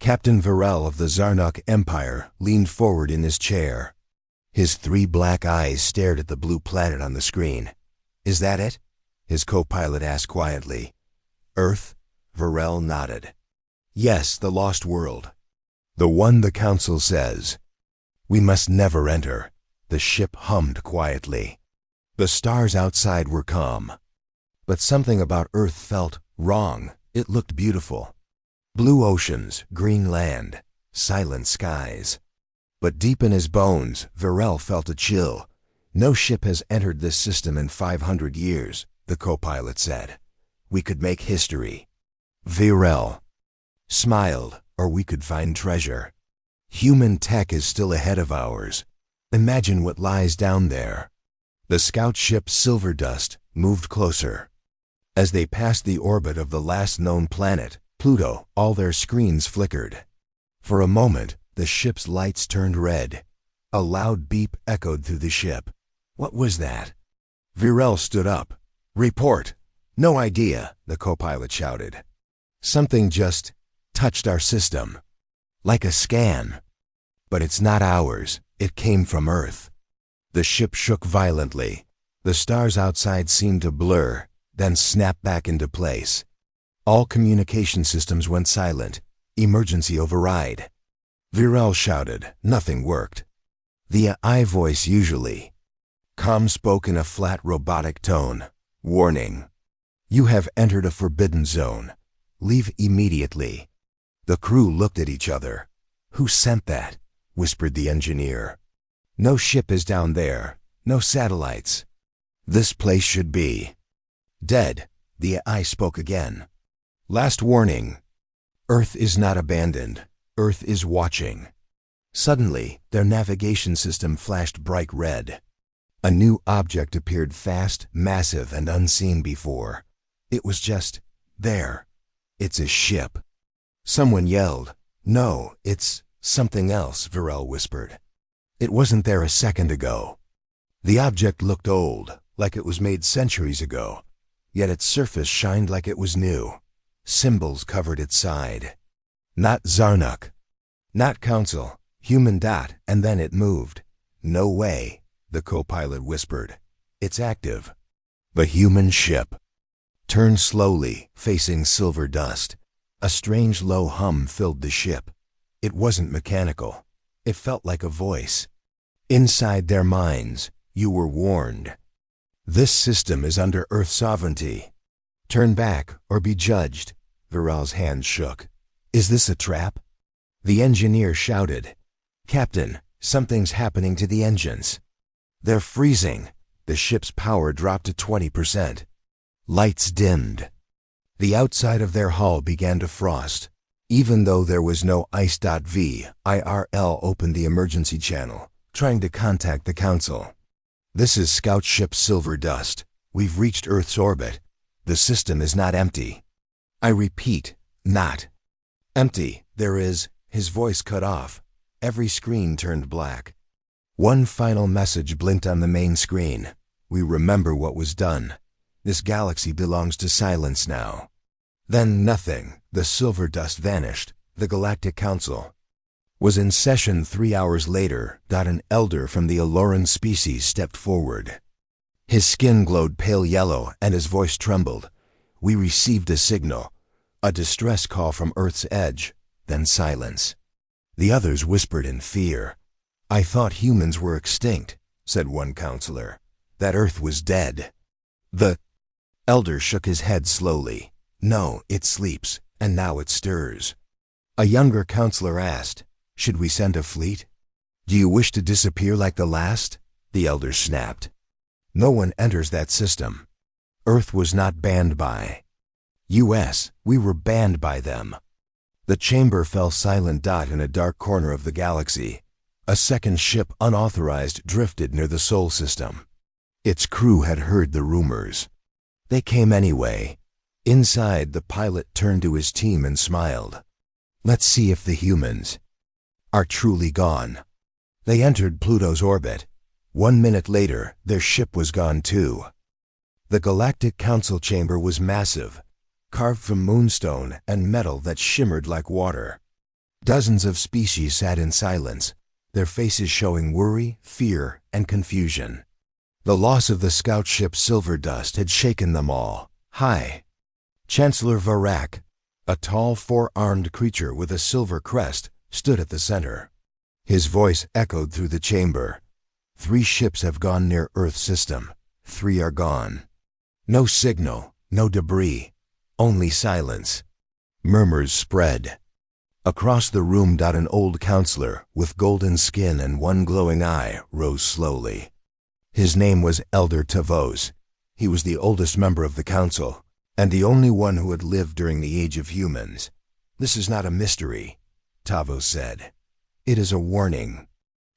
Captain Varel of the Zarnuk Empire leaned forward in his chair. His 3 black eyes stared at the blue planet on the screen. "Is that it?" his co-pilot asked quietly. "Earth?" Varel nodded. "Yes, the lost world. The one the Council says we must never enter." The ship hummed quietly. The stars outside were calm. But something about Earth felt wrong. It looked beautiful. Blue oceans, green land, silent skies. But deep in his bones, Varel felt a chill. "No ship has entered this system in 500 years, the co-pilot said. "We could make history." Varel smiled, "Or we could find treasure. Human tech is still ahead of ours. Imagine what lies down there." The scout ship Silver Dust moved closer. As they passed the orbit of the last known planet, Pluto, all their screens flickered. For a moment, the ship's lights turned red. A loud beep echoed through the ship. What was that? Varel stood up. "Report." "No idea," the co-pilot shouted. "Something just touched our system. Like a scan. But it's not ours. It came from Earth." The ship shook violently. The stars outside seemed to blur, then snap back into place. All communication systems went silent. "Emergency override." Varel shouted. Nothing worked. The AI voice usually. Com spoke in a flat robotic tone. "Warning. You have entered a forbidden zone. Leave immediately." The crew looked at each other. "Who sent that?" whispered the engineer. "No ship is down there. No satellites. This place should be dead." The AI spoke again. "Last warning. Earth is not abandoned. Earth is watching." Suddenly, their navigation system flashed bright red. A new object appeared fast, massive, and unseen before. It was just there. "It's a ship." Someone yelled. "No, it's something else," Varel whispered. "It wasn't there a second ago." The object looked old, like it was made centuries ago, yet its surface shined like it was new. Symbols covered its side. "Not Zarnuk. Not Council. Human dot," and then it moved. "No way," the co-pilot whispered. "It's active." The human ship turned slowly, facing Silver Dust. A strange low hum filled the ship. It wasn't mechanical. It felt like a voice. Inside their minds, "You were warned. This system is under Earth sovereignty. Turn back or be judged." Varel's hand shook. "Is this a trap?" The engineer shouted. "Captain, something's happening to the engines. They're freezing." The ship's power dropped to 20%. Lights dimmed. The outside of their hull began to frost. Even though there was no ice.v, IRL opened the emergency channel, trying to contact the Council. "This is Scout Ship Silver Dust. We've reached Earth's orbit. The system is not empty. I repeat, not empty. There is..." His voice cut off. Every screen turned black. One final message blinked on the main screen. "We remember what was done. This galaxy belongs to silence now." Then nothing. The Silver Dust vanished. The Galactic Council was in session 3 hours later. An elder from the Aloran species stepped forward. His skin glowed pale yellow and his voice trembled. "We received a signal. A distress call from Earth's edge." Then silence. The others whispered in fear. "I thought humans were extinct," said one counselor. "That Earth was dead." The elder shook his head slowly. "No, it sleeps, and now it stirs." A younger counselor asked, "Should we send a fleet?" "Do you wish to disappear like the last?" the elder snapped. "No one enters that system. Earth was not banned by US. We were banned by them." The chamber fell silent. In a dark corner of the galaxy, a second ship, unauthorized, drifted near the Sol system. Its crew had heard the rumors. They came anyway. Inside, the pilot turned to his team and smiled. "Let's see if the humans are truly gone." They entered Pluto's orbit. 1 minute later, their ship was gone too. The Galactic Council chamber was massive, carved from moonstone and metal that shimmered like water. Dozens of species sat in silence, their faces showing worry, fear, and confusion. The loss of the scout ship Silver Dust had shaken them all. Hi! Chancellor Varak, a tall four-armed creature with a silver crest, stood at the center. His voice echoed through the chamber. 3 ships have gone near Earth's system. 3 are gone. No signal, no debris, only silence. Murmurs spread. Across the room, an old counselor with golden skin and one glowing eye rose slowly. His name was Elder Tavos. He was the oldest member of the council, and the only one who had lived during the age of humans. "This is not a mystery," Tavos said. "It is a warning,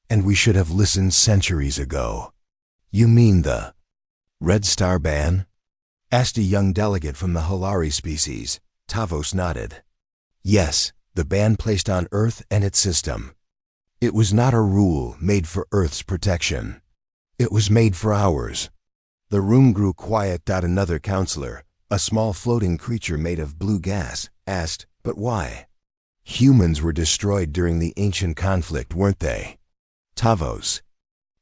and we should have listened centuries ago." "You mean the Red Star ban?" asked a young delegate from the Halari species. Tavos nodded. "Yes, the ban placed on Earth and its system. It was not a rule made for Earth's protection. It was made for ours." The room grew quiet. Another counselor, a small floating creature made of blue gas, asked, "But why?" "Humans were destroyed during the ancient conflict, weren't they?" Tavos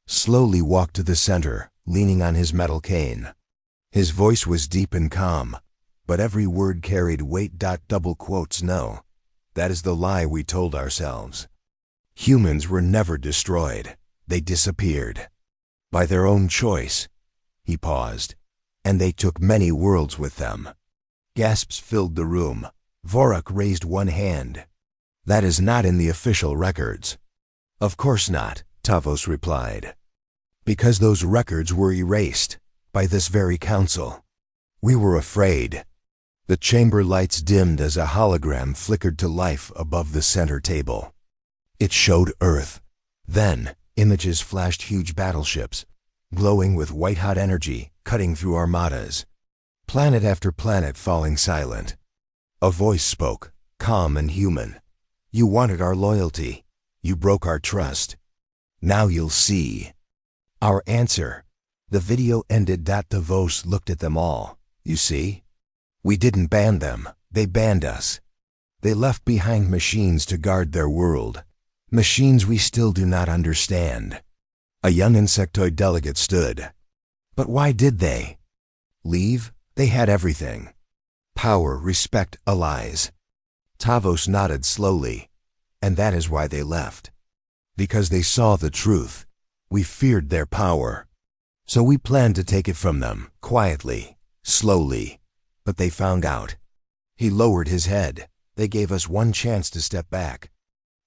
slowly walked to the center, leaning on his metal cane. His voice was deep and calm, but every word carried weight. Double quotes, "No. That is the lie we told ourselves. Humans were never destroyed. They disappeared. By their own choice." He paused. "And they took many worlds with them." Gasps filled the room. Vorak raised one hand. "That is not in the official records." "Of course not," Tavos replied. "Because those records were erased by this very council. We were afraid." The chamber lights dimmed as a hologram flickered to life above the center table. It showed Earth. Then, images flashed huge battleships, glowing with white-hot energy, cutting through armadas. Planet after planet falling silent. A voice spoke, calm and human. "You wanted our loyalty. You broke our trust. Now you'll see." "Our answer." The video ended. Davos looked at them all. "You see? We didn't ban them. They banned us. They left behind machines to guard their world. Machines we still do not understand." A young insectoid delegate stood. "But why did they leave? They had everything. Power, respect, allies." Tavos nodded slowly. "And that is why they left. Because they saw the truth. We feared their power. So we planned to take it from them, quietly, slowly. But they found out." He lowered his head. "They gave us one chance to step back.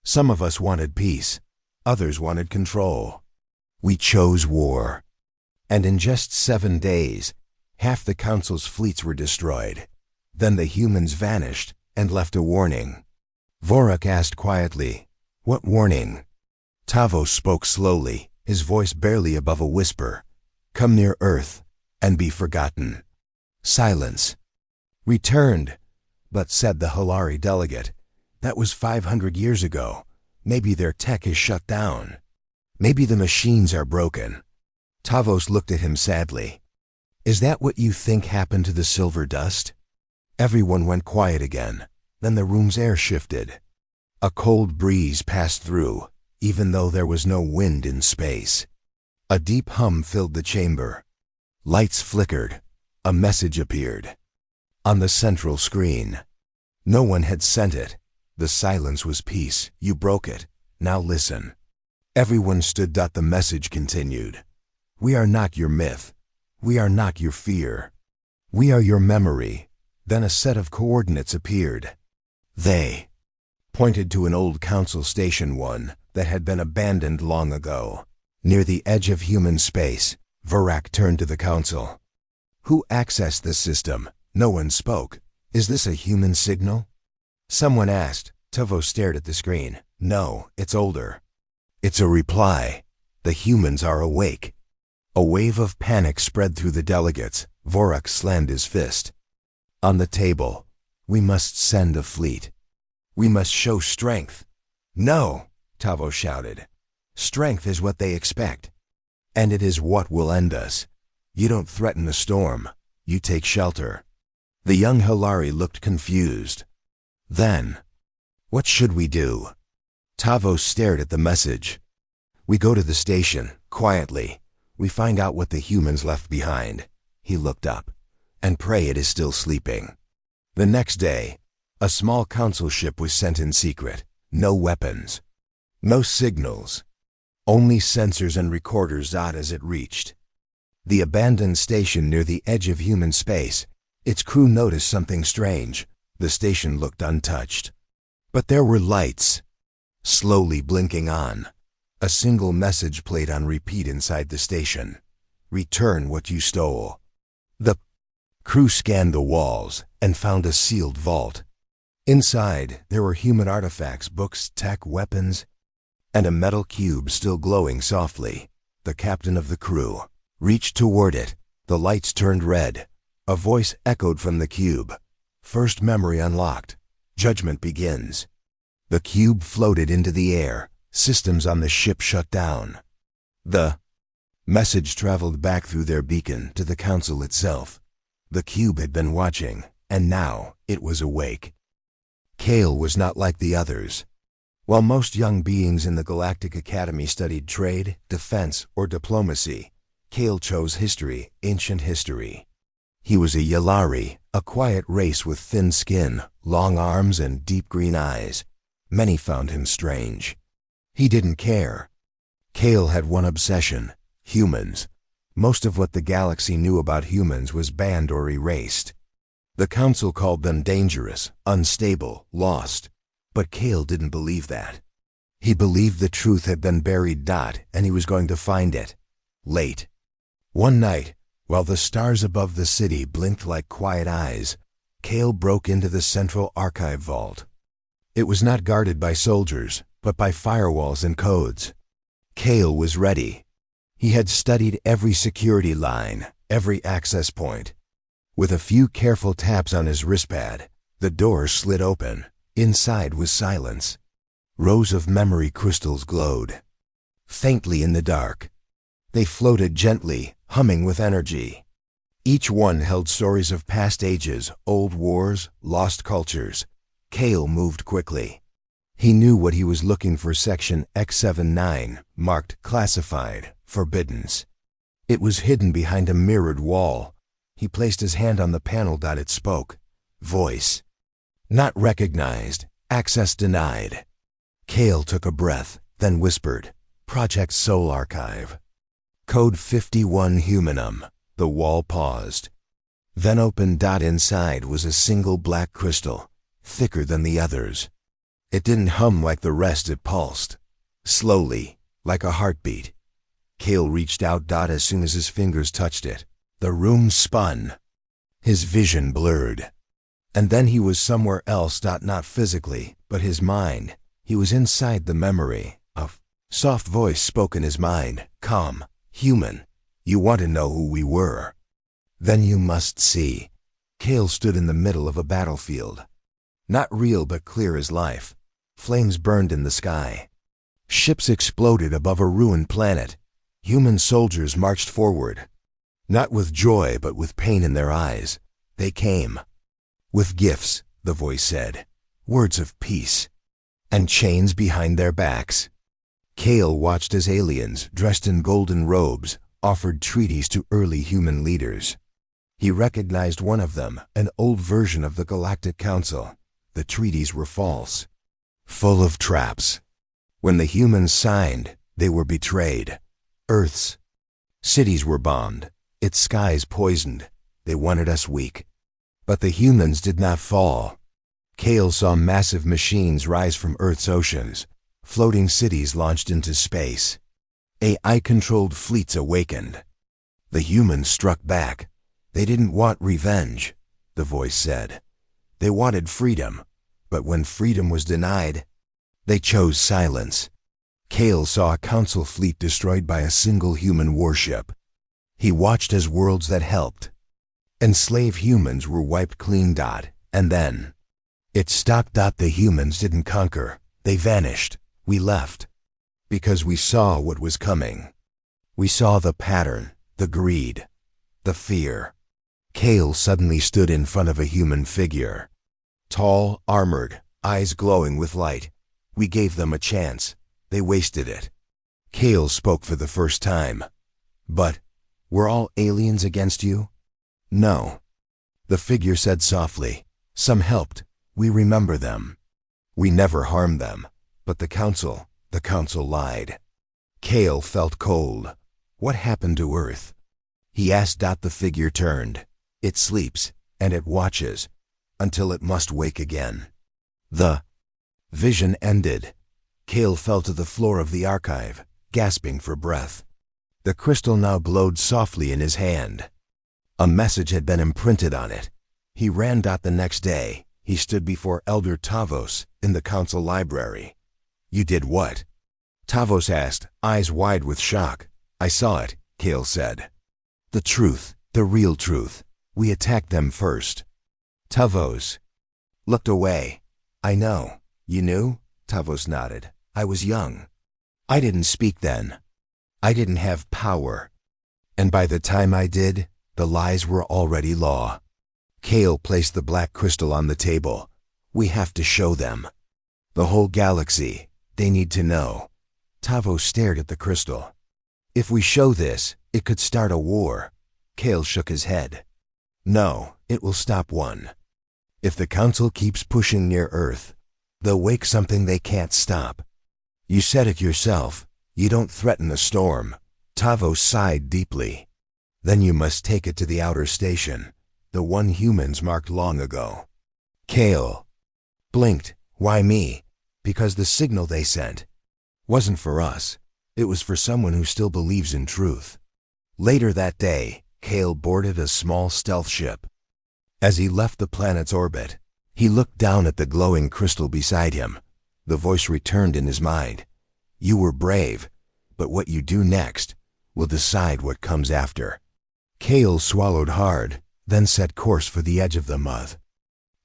Some of us wanted peace. Others wanted control. We chose war. And in just 7 days, half the council's fleets were destroyed. Then the humans vanished and left a warning." Vorak asked quietly, "What warning?" Tavos spoke slowly, his voice barely above a whisper. "Come near Earth and be forgotten." Silence. "Returned," but said the Halari delegate. "That was 500 years ago. Maybe their tech is shut down. Maybe the machines are broken." Tavos looked at him sadly. "Is that what you think happened to the Silver Dust?" Everyone went quiet again. Then the room's air shifted. A cold breeze passed through, even though there was no wind in space. A deep hum filled the chamber. Lights flickered. A message appeared. On the central screen. No one had sent it. The silence was peace. "You broke it. Now listen." Everyone stood. The message continued. "We are not your myth. We are not your fear. We are your memory." Then a set of coordinates appeared. They pointed to an old council station, one that had been abandoned long ago. Near the edge of human space, Varak turned to the council. "Who accessed this system?" No one spoke. "Is this a human signal?" Someone asked. Tavos stared at the screen. "No, it's older." "It's a reply. The humans are awake." A wave of panic spread through the delegates. Vorak slammed his fist on the table. "We must send a fleet. We must show strength." "No," Tavos shouted. "Strength is what they expect. And it is what will end us. You don't threaten a storm. You take shelter." The young Halari looked confused. Then What should we do? Tavos stared at the message. We go to the station, quietly. We find out what the humans left behind. He looked up. And pray it is still sleeping. The next day, a small council ship was sent in secret. No weapons. No signals. Only sensors and recorders as it reached the abandoned station near the edge of human space. Its crew noticed something strange. The station looked untouched. But there were lights, slowly blinking on. A single message played on repeat inside the station. Return what you stole. The crew scanned the walls and found a sealed vault. Inside, there were human artifacts, books, tech, weapons, and a metal cube still glowing softly. The captain of the crew reached toward it. The lights turned red. A voice echoed from the cube. First memory unlocked. Judgment begins. The cube floated into the air. Systems on the ship shut down. The message traveled back through their beacon to the council itself. The cube had been watching, and now it was awake. Kale was not like the others. While most young beings in the Galactic Academy studied trade, defense, or diplomacy, Kale chose history, ancient history. He was a Yalari, a quiet race with thin skin, long arms, and deep green eyes. Many found him strange. He didn't care. Kale had one obsession: humans. Most of what the galaxy knew about humans was banned or erased. The council called them dangerous, unstable, lost. But Kale didn't believe that. He believed the truth had been buried, and he was going to find it. Late. One night, while the stars above the city blinked like quiet eyes, Kale broke into the central archive vault. It was not guarded by soldiers, but by firewalls and codes. Kale was ready. He had studied every security line, every access point. With a few careful taps on his wristpad, the door slid open. Inside was silence. Rows of memory crystals glowed, faintly in the dark. They floated gently, humming with energy. Each one held stories of past ages, old wars, lost cultures. Kale moved quickly. He knew what he was looking for: Section X79, marked Classified, Forbiddens. It was hidden behind a mirrored wall. He placed his hand on the panel. It spoke. Voice. Not recognized. Access denied. Kale took a breath, then whispered, Project Soul Archive. Code 51 Humanum. The wall paused. Then opened. Inside was a single black crystal, thicker than the others. It didn't hum like the rest, it pulsed. Slowly, like a heartbeat. Kale reached out. As soon as his fingers touched it, the room spun. His vision blurred. And then he was somewhere else. Not physically, but his mind. He was inside the memory. A soft voice spoke in his mind. Come, human. You want to know who we were. Then you must see. Kale stood in the middle of a battlefield. Not real, but clear as life. Flames burned in the sky. Ships exploded above a ruined planet. Human soldiers marched forward. Not with joy, but with pain in their eyes. They came. With gifts, the voice said. Words of peace. And chains behind their backs. Kale watched as aliens, dressed in golden robes, offered treaties to early human leaders. He recognized one of them, an old version of the Galactic Council. The treaties were false, full of traps. When the humans signed, they were betrayed. Earth's cities were bombed, its skies poisoned. They wanted us weak. But the humans did not fall. Kale saw massive machines rise from Earth's oceans. Floating cities launched into space. AI-controlled fleets awakened. The humans struck back. They didn't want revenge, the voice said. They wanted freedom. But when freedom was denied, they chose silence. Kale saw a council fleet destroyed by a single human warship. He watched as worlds that helped enslaved humans were wiped clean. And then it stopped. The humans didn't conquer. They vanished. We left. Because we saw what was coming. We saw the pattern, the greed, the fear. Kale suddenly stood in front of a human figure. Tall, armored, eyes glowing with light. We gave them a chance. They wasted it. Kale spoke for the first time. But, were all aliens against you? No. The figure said softly. Some helped. We remember them. We never harmed them. But the council lied. Kale felt cold. What happened to Earth? He asked. The figure turned. It sleeps, and it watches, until it must wake again. The vision ended. Kale fell to the floor of the archive, gasping for breath. The crystal now glowed softly in his hand. A message had been imprinted on it. He ran. The next day, he stood before Elder Tavos in the council library. You did what? Tavos asked, eyes wide with shock. I saw it, Kale said. The truth, the real truth. We attacked them first. Tavos looked away. I know. You knew? Tavos nodded. I was young. I didn't speak then. I didn't have power. And by the time I did, the lies were already law. Kale placed the black crystal on the table. We have to show them. The whole galaxy. They need to know. Tavos stared at the crystal. If we show this, it could start a war. Kale shook his head. No, it will stop one. If the council keeps pushing near Earth, they'll wake something they can't stop. You said it yourself. You don't threaten a storm. Tavos sighed deeply. Then you must take it to the outer station, the one humans marked long ago. Kale blinked. Why me? Because the signal they sent wasn't for us. It was for someone who still believes in truth. Later that day, Kale boarded a small stealth ship. As he left the planet's orbit, he looked down at the glowing crystal beside him. The voice returned in his mind. You were brave, but what you do next will decide what comes after. Kale swallowed hard, then set course for the edge of the mud.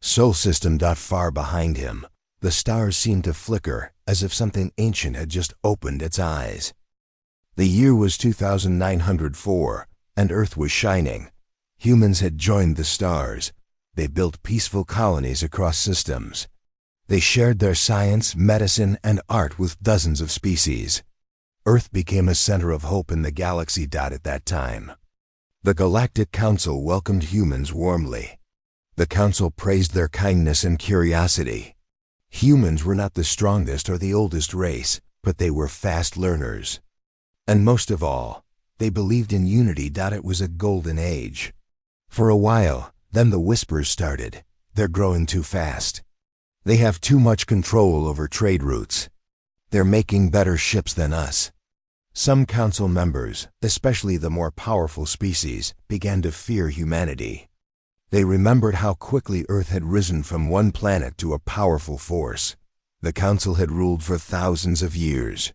Sol system. Far behind him, the stars seemed to flicker as if something ancient had just opened its eyes. The year was 2904, and Earth was shining. Humans had joined the stars. They built peaceful colonies across systems. They shared their science, medicine, and art with dozens of species. Earth became a center of hope in the galaxy. At that time, the Galactic Council welcomed humans warmly. The Council praised their kindness and curiosity. Humans were not the strongest or the oldest race, but they were fast learners. And most of all, they believed in unity. It was a golden age. For a while, then the whispers started. They're growing too fast. They have too much control over trade routes. They're making better ships than us. Some council members, especially the more powerful species, began to fear humanity. They remembered how quickly Earth had risen from one planet to a powerful force. The council had ruled for thousands of years.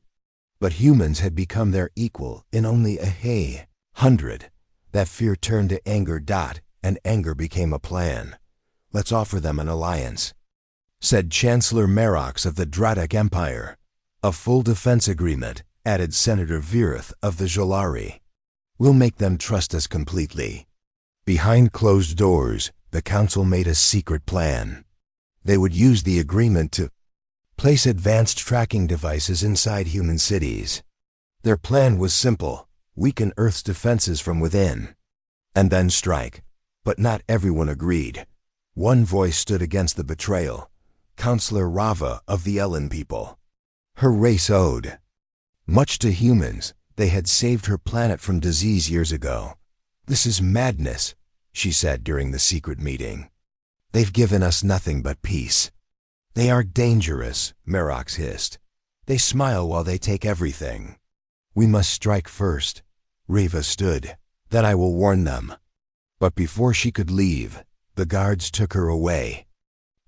But humans had become their equal in only a hundred. That fear turned to anger. And anger became a plan. Let's offer them an alliance, said Chancellor Merox of the Dratic Empire. A full defense agreement, added Senator Virith of the Jolari. We'll make them trust us completely. Behind closed doors, the council made a secret plan. They would use the agreement to place advanced tracking devices inside human cities. Their plan was simple: weaken Earth's defenses from within, and then strike. But not everyone agreed. One voice stood against the betrayal: Counselor Rava of the Ellen people. Her race owed much to humans. They had saved her planet from disease years ago. This is madness, she said during the secret meeting. They've given us nothing but peace. They are dangerous, Merox hissed. They smile while they take everything. We must strike first. Rava stood. Then I will warn them. But before she could leave, the guards took her away.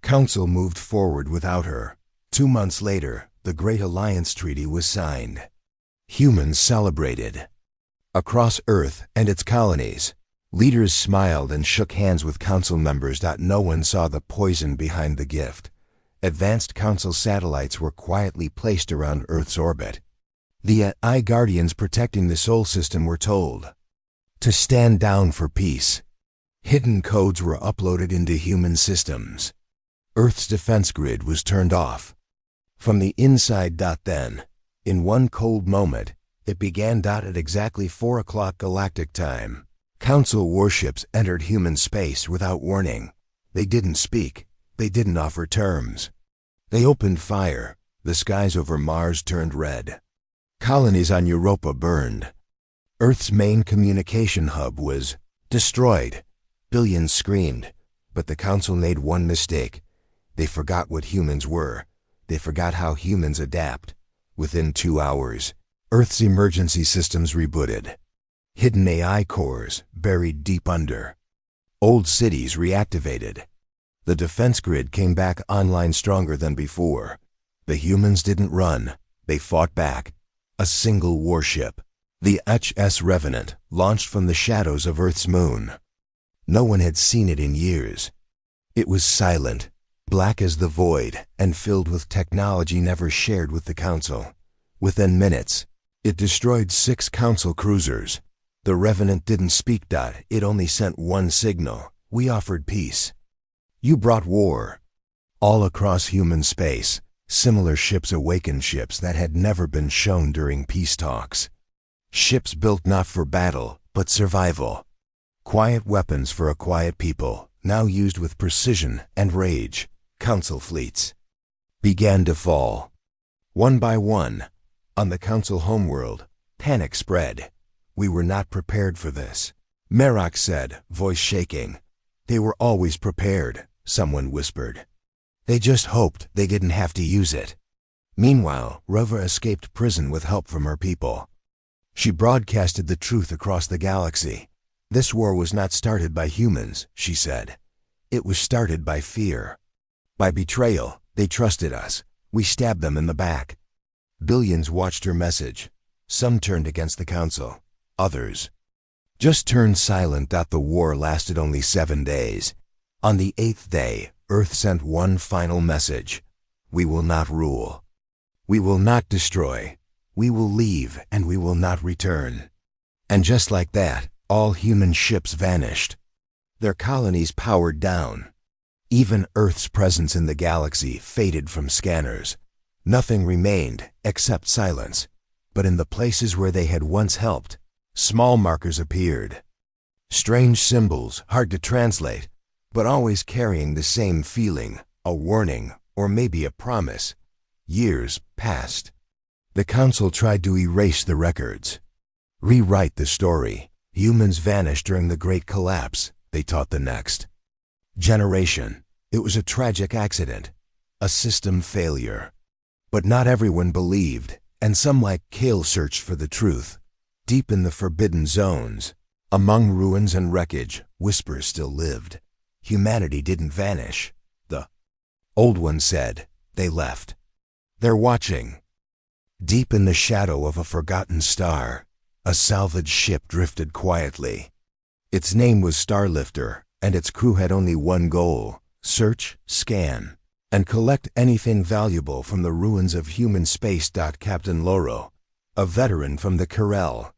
Council moved forward without her. 2 months later, the Great Alliance Treaty was signed. Humans celebrated. Across Earth and its colonies, leaders smiled and shook hands with council members. No one saw the poison behind the gift. Advanced council satellites were quietly placed around Earth's orbit. The AI Guardians protecting the Sol system were told to stand down for peace. Hidden codes were uploaded into human systems. Earth's defense grid was turned off. From the inside. Then, in one cold moment, it began. At exactly 4 o'clock Galactic time, Council warships entered human space without warning. They didn't speak. They didn't offer terms. They opened fire. The skies over Mars turned red. Colonies on Europa burned. Earth's main communication hub was destroyed. Billions screamed, but the Council made one mistake. They forgot what humans were. They forgot how humans adapt. Within 2 hours, Earth's emergency systems rebooted. Hidden AI cores buried deep under. Old cities reactivated. The defense grid came back online stronger than before. The humans didn't run. They fought back. A single warship, the HS Revenant, launched from the shadows of Earth's moon. No one had seen it in years. It was silent, black as the void, and filled with technology never shared with the Council. Within minutes, it destroyed 6 Council cruisers. The Revenant didn't speak. It only sent one signal. We offered peace. You brought war. All across human space, similar ships awakened ships that had never been shown during peace talks. Ships built not for battle, but survival. Quiet weapons for a quiet people, now used with precision and rage. Council fleets began to fall. One by one, on the Council homeworld, panic spread. We were not prepared for this, Merok said, voice shaking. They were always prepared, someone whispered. They just hoped they didn't have to use it. Meanwhile, Rova escaped prison with help from her people. She broadcasted the truth across the galaxy. This war was not started by humans, she said. It was started by fear. By betrayal. They trusted us. We stabbed them in the back. Billions watched her message. Some turned against the Council. Others just turned silent. The war lasted only 7 days. On the 8th day, Earth sent one final message. We will not rule. We will not destroy. We will leave and we will not return. And just like that, all human ships vanished. Their colonies powered down. Even Earth's presence in the galaxy faded from scanners. Nothing remained except silence. But in the places where they had once helped, small markers appeared. Strange symbols, hard to translate, but always carrying the same feeling, a warning, or maybe a promise. Years passed. The Council tried to erase the records, rewrite the story. Humans vanished during the Great Collapse, they taught the next generation. It was a tragic accident, a system failure. But not everyone believed, and some like Kale searched for the truth. Deep in the forbidden zones, among ruins and wreckage, whispers still lived. Humanity didn't vanish. The old one said, they left. They're watching. Deep in the shadow of a forgotten star, a salvaged ship drifted quietly. Its name was Starlifter, and its crew had only one goal: search, scan, and collect anything valuable from the ruins of human space. Captain Loro, a veteran from the Corel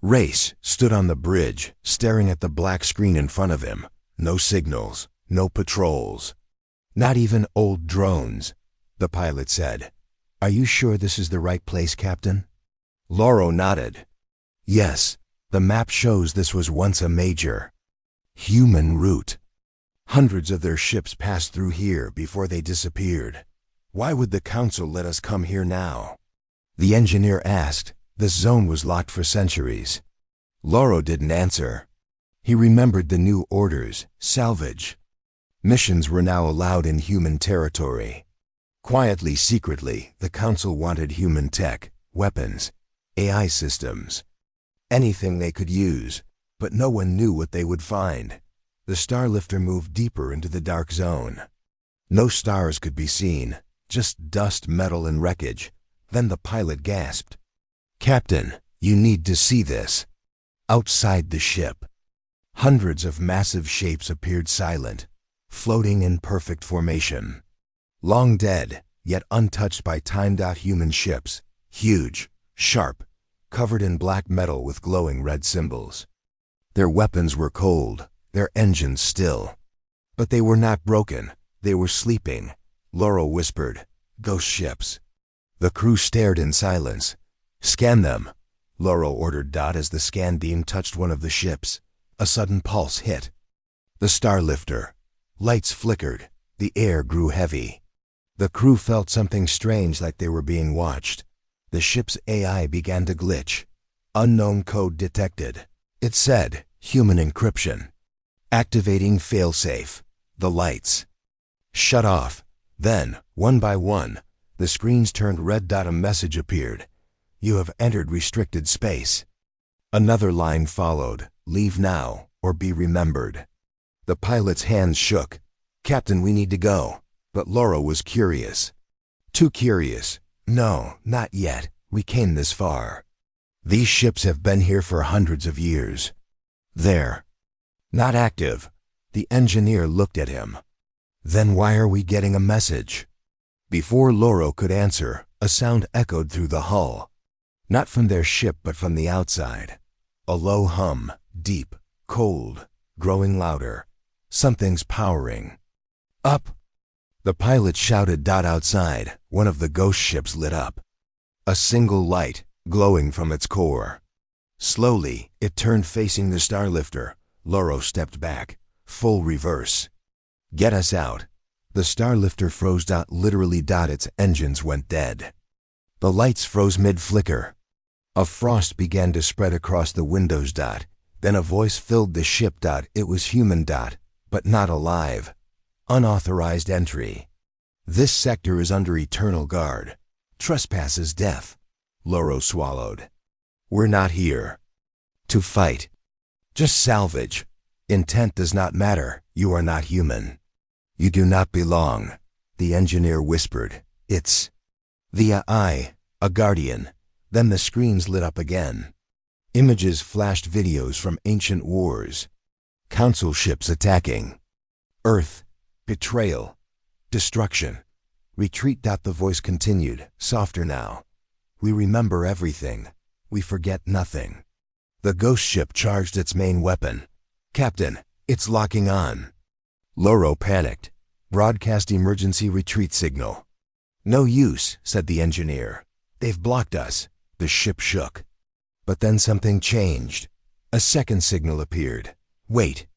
race, stood on the bridge, staring at the black screen in front of him. No signals, no patrols, not even old drones. The pilot said, "Are you sure this is the right place, Captain?" Loro nodded. Yes, the map shows this was once a major human route. Hundreds of their ships passed through here before they disappeared. Why would the Council let us come here now? The engineer asked. This zone was locked for centuries. Loro didn't answer. He remembered the new orders, salvage. Missions were now allowed in human territory. Quietly, secretly, the Council wanted human tech, weapons, AI systems, anything they could use, but no one knew what they would find. The Starlifter moved deeper into the dark zone. No stars could be seen, just dust, metal, and wreckage. Then the pilot gasped. "Captain, you need to see this." Outside the ship, hundreds of massive shapes appeared silent, floating in perfect formation. Long dead, yet untouched by time. Human ships, huge, sharp, covered in black metal with glowing red symbols. Their weapons were cold, their engines still. But they were not broken. They were sleeping. Laurel whispered, "Ghost ships." The crew stared in silence. "Scan them," Laurel ordered as the scan beam touched one of the ships. A sudden pulse hit. The Starlifter. Lights flickered. The air grew heavy. The crew felt something strange, like they were being watched. The ship's AI began to glitch. Unknown code detected. It said, "Human encryption." Activating failsafe. The lights shut off. Then, one by one, the screens turned red. A message appeared. "You have entered restricted space." Another line followed. "Leave now, or be remembered." The pilot's hands shook. "Captain, we need to go." But Laurel was curious. Too curious. "No, not yet. We came this far. These ships have been here for hundreds of years. They're not active." The engineer looked at him. "Then why are we getting a message?" Before Laurel could answer, a sound echoed through the hull. Not from their ship, but from the outside. A low hum, deep, cold, growing louder. "Something's powering up." The pilot shouted. Outside, one of the ghost ships lit up. A single light, glowing from its core. Slowly, it turned facing the Starlifter. Laurel stepped back. Full reverse. "Get us out." The Starlifter froze. Literally. Its engines went dead. The lights froze mid-flicker. A frost began to spread across the windows. Then a voice filled the ship. It was human. But not alive. "Unauthorized entry. This sector is under eternal guard. Trespass is death." Laurel swallowed. "We're not here to fight. Just salvage. Intent does not matter. You are not human. You do not belong." The engineer whispered, "It's the AI, a guardian." Then the screens lit up again. Images flashed, videos from ancient wars. Council ships attacking. Earth. Betrayal. Destruction. "Retreat." The voice continued, softer now. "We remember everything. We forget nothing." The ghost ship charged its main weapon. "Captain, it's locking on." Laurel panicked. "Broadcast emergency retreat signal." "No use," said the engineer. "They've blocked us." The ship shook. But then something changed. A second signal appeared. "Wait."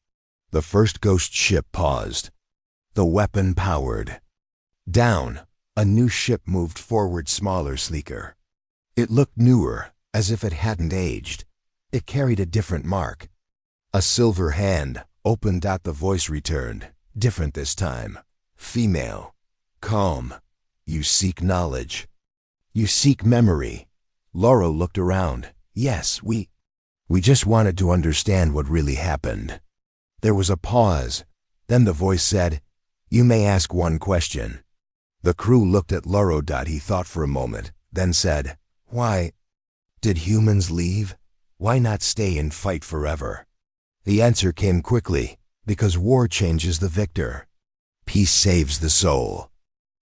The first ghost ship paused. The weapon powered. Down, a new ship moved forward, smaller, sleeker. It looked newer, as if it hadn't aged. It carried a different mark. A silver hand opened. The voice returned, different this time. Female. Calm. "You seek knowledge. You seek memory." Laurel looked around. "Yes, we just wanted to understand what really happened." There was a pause. Then the voice said, "You may ask one question." The crew looked at Laurel. He thought for a moment, then said, "Why did humans leave? Why not stay and fight forever?" The answer came quickly, "Because war changes the victor. Peace saves the soul."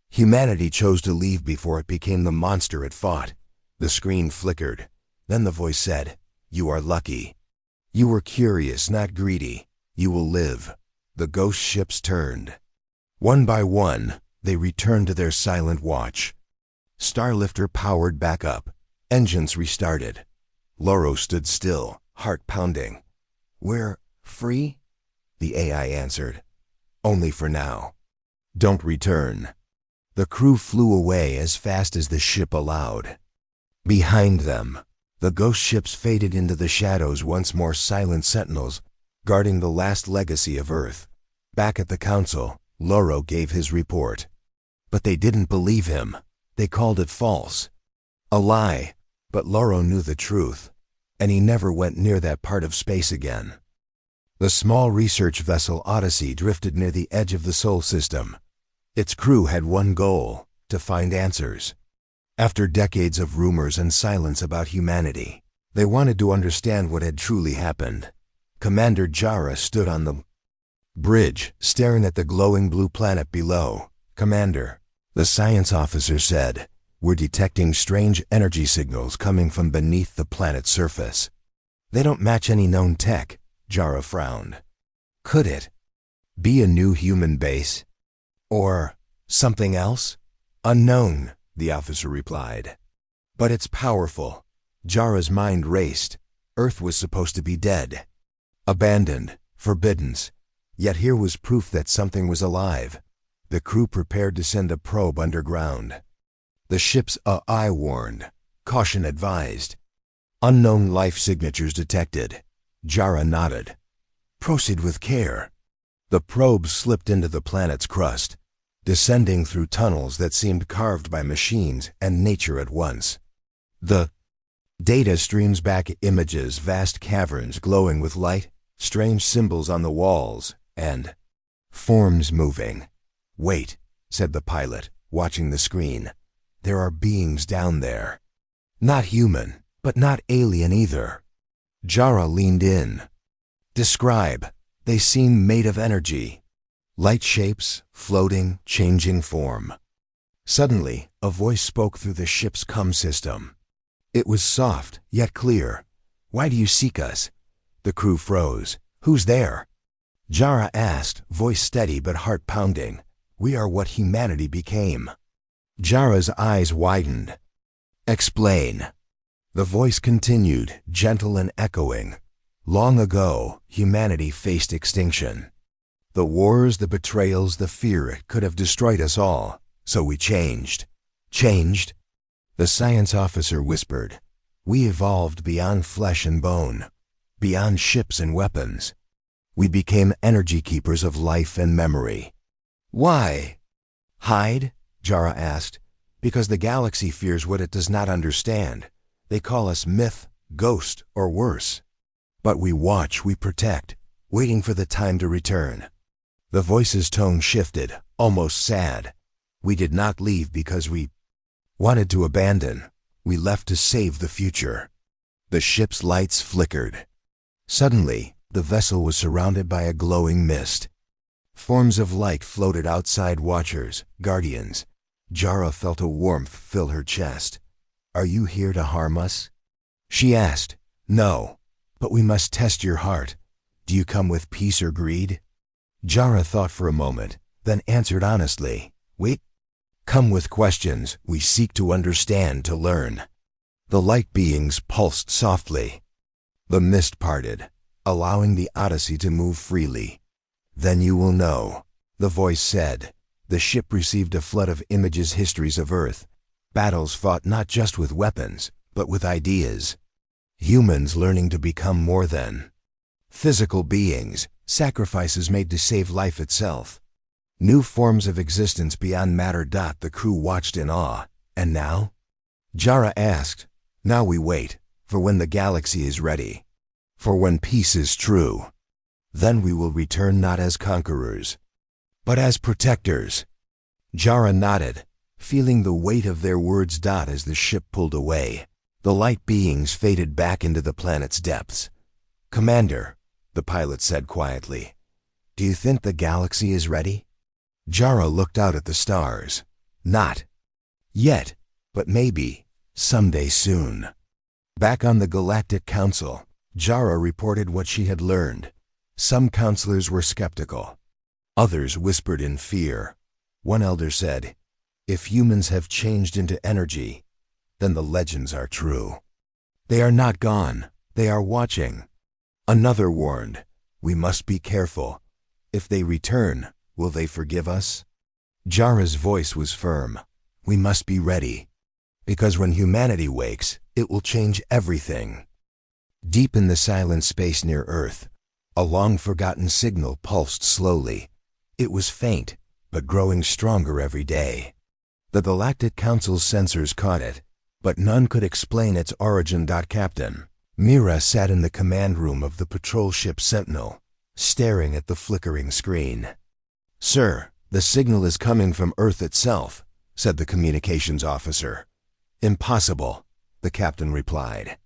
Humanity chose to leave before it became the monster it fought. The screen flickered. Then the voice said, "You are lucky. You were curious, not greedy. You will live." The ghost ships turned. One by one, they returned to their silent watch. Starlifter powered back up. Engines restarted. Laurel stood still, heart pounding. "We're free?" The AI answered. "Only for now. Don't return." The crew flew away as fast as the ship allowed. Behind them, the ghost ships faded into the shadows, once more silent sentinels, guarding the last legacy of Earth. Back at the council, Laurel gave his report. But they didn't believe him. They called it false. A lie. But Laurel knew the truth, and he never went near that part of space again. The small research vessel Odyssey drifted near the edge of the Sol system. Its crew had one goal: to find answers. After decades of rumors and silence about humanity, they wanted to understand what had truly happened. Commander Jara stood on the bridge, staring at the glowing blue planet below. "Commander," the science officer said, "we're detecting strange energy signals coming from beneath the planet's surface. They don't match any known tech." Jara frowned. "Could it be a new human base? Or something else? Unknown, the officer replied. But it's powerful. Jara's mind raced. Earth was supposed to be dead. Abandoned, forbidden. Yet here was proof that something was alive. The crew prepared to send a probe underground. The ship's AI warned. Caution advised. Unknown life signatures detected. Jara nodded. Proceed with care. The probe slipped into the planet's crust, descending through tunnels that seemed carved by machines and nature at once. The data streams back images, vast caverns glowing with light, strange symbols on the walls, and forms moving. Wait, said the pilot, watching the screen. There are beings down there. Not human, but not alien either. Jara leaned in. Describe. They seem made of energy. Light shapes, floating, changing form. Suddenly, a voice spoke through the ship's comm system. It was soft, yet clear. Why do you seek us? The crew froze. Who's there? Jara asked, voice steady but heart pounding. We are what humanity became. Jara's eyes widened. Explain. The voice continued, gentle and echoing. Long ago, humanity faced extinction. The wars, the betrayals, the fear, it could have destroyed us all. So we changed. Changed? The science officer whispered. We evolved beyond flesh and bone, beyond ships and weapons. We became energy keepers of life and memory. Why? Hide? Jara asked. Because the galaxy fears what it does not understand. They call us myth, ghost, or worse. But we watch, we protect, waiting for the time to return. The voice's tone shifted, almost sad. We did not leave because we wanted to abandon. We left to save the future. The ship's lights flickered. Suddenly, the vessel was surrounded by a glowing mist. Forms of light floated outside, watchers, guardians. Jara felt a warmth fill her chest. Are you here to harm us? She asked. No. But we must test your heart. Do you come with peace or greed? Jara thought for a moment, then answered honestly. We come with questions. We seek to understand, to learn. The light beings pulsed softly. The mist parted, allowing the Odyssey to move freely. Then you will know, the voice said. The ship received a flood of images, histories of Earth. Battles fought not just with weapons, but with ideas. Humans learning to become more than physical beings, sacrifices made to save life itself. New forms of existence beyond matter. The crew watched in awe. And now? Jara asked. Now we wait, for when the galaxy is ready. For when peace is true. Then we will return not as conquerors, but as protectors. Jara nodded, feeling the weight of their words. As the ship pulled away, the light beings faded back into the planet's depths. Commander, the pilot said quietly, do you think the galaxy is ready? Jara looked out at the stars. Not yet, but maybe, someday soon. Back on the Galactic Council, Jara reported what she had learned. Some counselors were skeptical. Others whispered in fear. One elder said, if humans have changed into energy, then the legends are true. They are not gone. They are watching. Another warned, we must be careful. If they return, will they forgive us? Jara's voice was firm. We must be ready. Because when humanity wakes, it will change everything. Deep in the silent space near Earth, a long-forgotten signal pulsed slowly. It was faint, but growing stronger every day. The Galactic Council's sensors caught it, but none could explain its origin. Captain Mira sat in the command room of the patrol ship Sentinel, staring at the flickering screen. Sir, the signal is coming from Earth itself, said the communications officer. Impossible, the captain replied.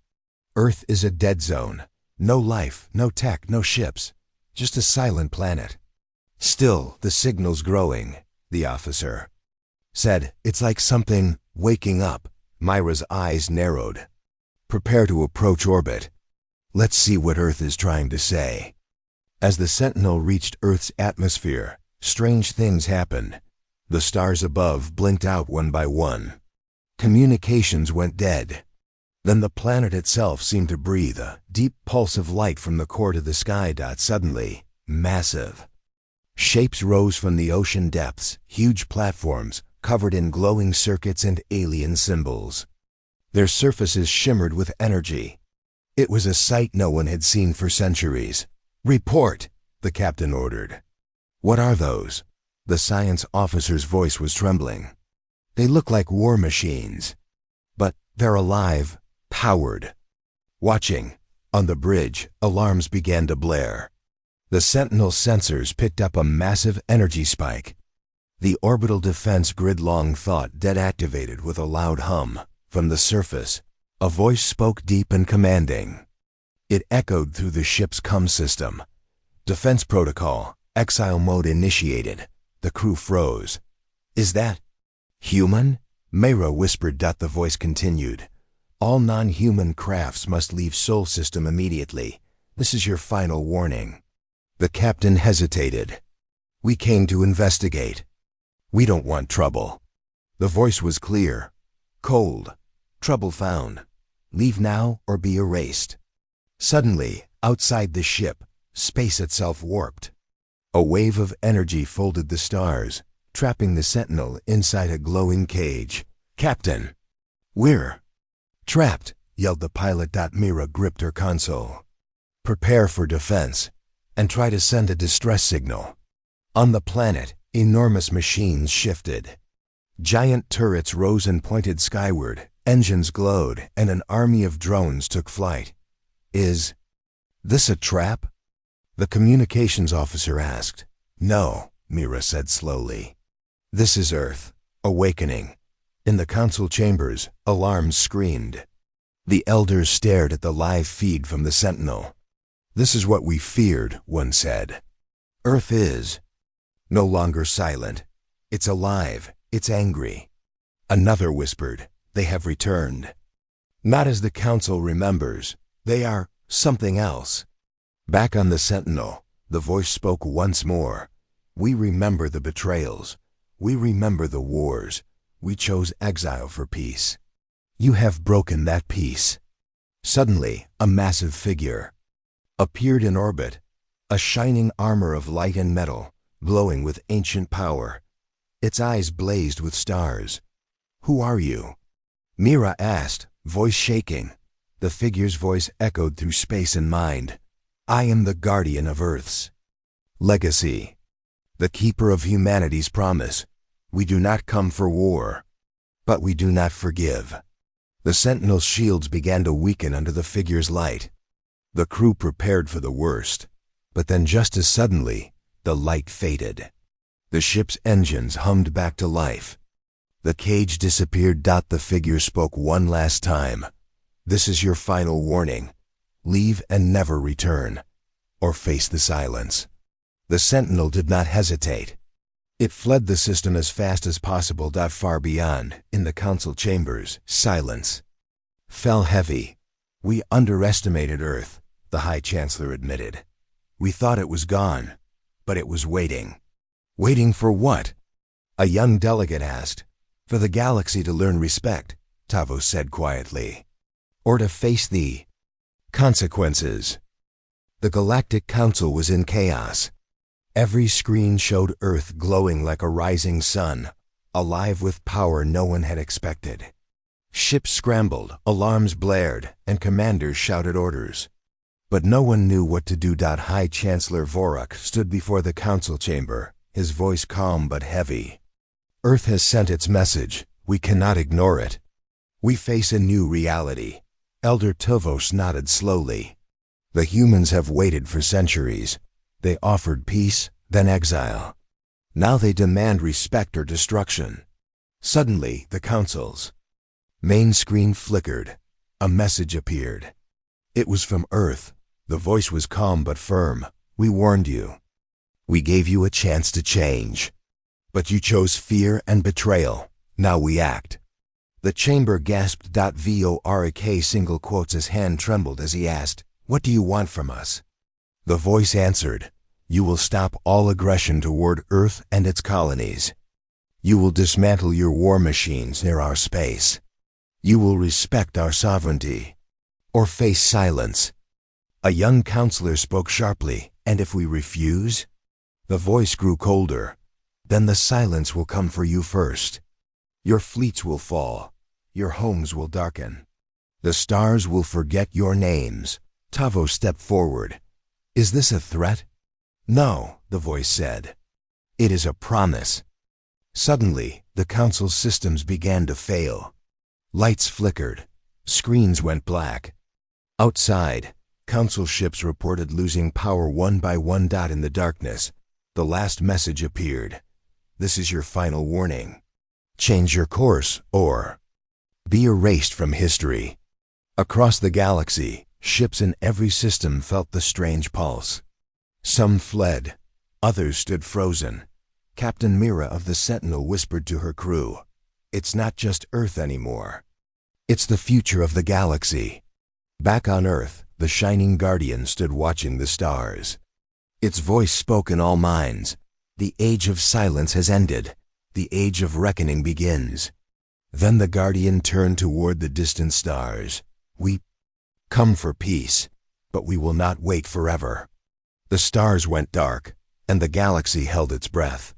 Earth is a dead zone. No life, no tech, no ships. Just a silent planet. Still, the signal's growing, the officer said. It's like something waking up. Myra's eyes narrowed. Prepare to approach orbit. Let's see what Earth is trying to say. As the Sentinel reached Earth's atmosphere, strange things happened. The stars above blinked out one by one. Communications went dead. Then the planet itself seemed to breathe a deep pulse of light from the core to the sky. Suddenly, massive shapes rose from the ocean depths, huge platforms covered in glowing circuits and alien symbols. Their surfaces shimmered with energy. It was a sight no one had seen for centuries. "Report," the captain ordered. "What are those?" The science officer's voice was trembling. "They look like war machines. But they're alive, powered." Watching, on the bridge, alarms began to blare. The Sentinel sensors picked up a massive energy spike. The orbital defense grid-long thought dead-activated with a loud hum. From the surface, a voice spoke deep and commanding. It echoed through the ship's comm system. "Defense protocol, exile mode initiated." The crew froze. "Is that human?" Mayra whispered. The voice continued. "All non-human crafts must leave Sol system immediately. This is your final warning." The captain hesitated. "We came to investigate. We don't want trouble." The voice was clear. Cold. "Trouble found. Leave now or be erased." Suddenly, outside the ship, space itself warped. A wave of energy folded the stars, trapping the Sentinel inside a glowing cage. "Captain, we're trapped," yelled the pilot. Mira gripped her console. "Prepare for defense, and try to send a distress signal." On the planet, enormous machines shifted. Giant turrets rose and pointed skyward, engines glowed, and an army of drones took flight. "Is this a trap?" the communications officer asked. "No," Mira said slowly. "This is Earth, awakening." In the council chambers, alarms screamed. The elders stared at the live feed from the Sentinel. "This is what we feared," one said. "Earth is no longer silent. It's alive, it's angry." Another whispered, "They have returned. Not as the council remembers. They are something else." Back on the Sentinel, the voice spoke once more. "We remember the betrayals. We remember the wars. We chose exile for peace. You have broken that peace." Suddenly, a massive figure appeared in orbit, a shining armor of light and metal, glowing with ancient power. Its eyes blazed with stars. "Who are you?" Mira asked, voice shaking. The figure's voice echoed through space and mind. "I am the guardian of Earth's legacy, the keeper of humanity's promise. We do not come for war, but we do not forgive." The Sentinel's shields began to weaken under the figure's light. The crew prepared for the worst, but then just as suddenly, the light faded. The ship's engines hummed back to life. The cage disappeared. The figure spoke one last time. "This is your final warning. Leave and never return, or face the silence." The Sentinel did not hesitate. It fled the system as fast as possible. Far beyond, in the council chambers, silence fell heavy. "We underestimated Earth," the High Chancellor admitted. "We thought it was gone, but it was waiting." "Waiting for what?" a young delegate asked. "For the galaxy to learn respect," Tavos said quietly. "Or to face the consequences." The Galactic Council was in chaos. Every screen showed Earth glowing like a rising sun, alive with power no one had expected. Ships scrambled, alarms blared, and commanders shouted orders. But no one knew what to do. High Chancellor Vorak stood before the council chamber, his voice calm but heavy. "Earth has sent its message. We cannot ignore it. We face a new reality." Elder Tavos nodded slowly. "The humans have waited for centuries. They offered peace, then exile. Now they demand respect or destruction." Suddenly, the council's main screen flickered. A message appeared. It was from Earth. The voice was calm but firm. "We warned you. We gave you a chance to change. But you chose fear and betrayal. Now we act." The chamber gasped. Vorak single quotes his hand trembled as he asked, "What do you want from us?" The voice answered, "You will stop all aggression toward Earth and its colonies. You will dismantle your war machines near our space. You will respect our sovereignty, or face silence. A young counselor spoke sharply, and if we refuse? The voice grew colder. Then the silence will come for you first. Your fleets will fall. Your homes will darken. The stars will forget your names. Tavo stepped forward. Is this a threat? No, the voice said. It is a promise. Suddenly, the council's systems began to fail. Lights flickered. Screens went black. Outside, council ships reported losing power one by one. In the darkness, the last message appeared. This is your final warning. Change your course, or be erased from history. Across the galaxy, ships in every system felt the strange pulse. Some fled. Others stood frozen. Captain Mira of the Sentinel whispered to her crew, "It's not just Earth anymore. It's the future of the galaxy." Back on Earth, the Shining Guardian stood watching the stars. Its voice spoke in all minds. The age of silence has ended. The age of reckoning begins. Then the Guardian turned toward the distant stars. We come for peace, but we will not wait forever. The stars went dark, and the galaxy held its breath.